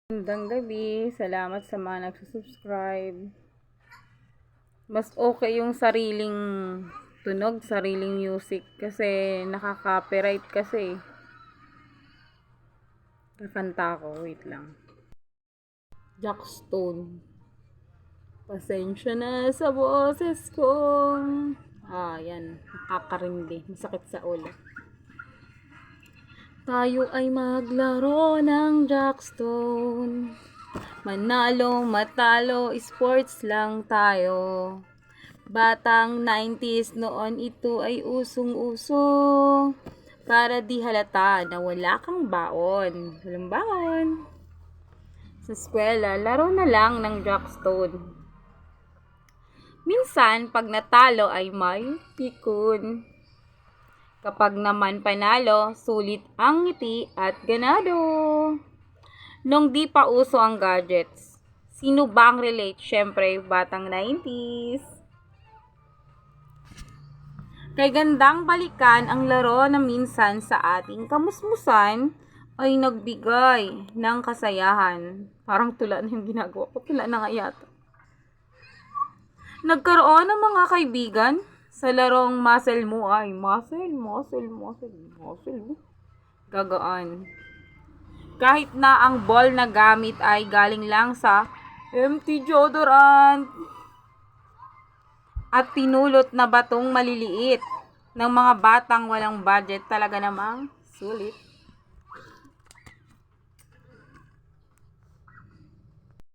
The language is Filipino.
Magandang gabi. Salamat sa mga nagsusubscribe. Mas okay yung sariling tunog, sariling music kasi nakaka-copyright kasi. Kakanta ko, wait lang. Jackstone. Pasensya na sa boses ko. Yan. Nakakarindi. Masakit sa ulo. Tayo ay maglaro ng Jackstone. Manalo, matalo, sports lang tayo. Batang 90s noon ito ay usong-uso. Para di halata na wala kang baon. Walang baon. Sa eskwela, laro na lang ng Jackstone. Minsan, pag natalo ay may pikon. Kapag naman panalo, sulit ang ngiti at ganado. Nung di pa uso ang gadgets, sino bang relate? Syempre, batang 90s. Kay gandang balikan ang laro na minsan sa ating kamusmusan ay nagbigay ng kasayahan. Parang tula na yung ginagawa ko. Tula na nga yata. Nagkaroon ng mga kaibigan sa larong muscle mo ay muscle. Gagaan. Kahit na ang ball na gamit ay galing lang sa empty deodorant at pinulot na batong maliliit ng mga batang walang budget, talaga namang sulit.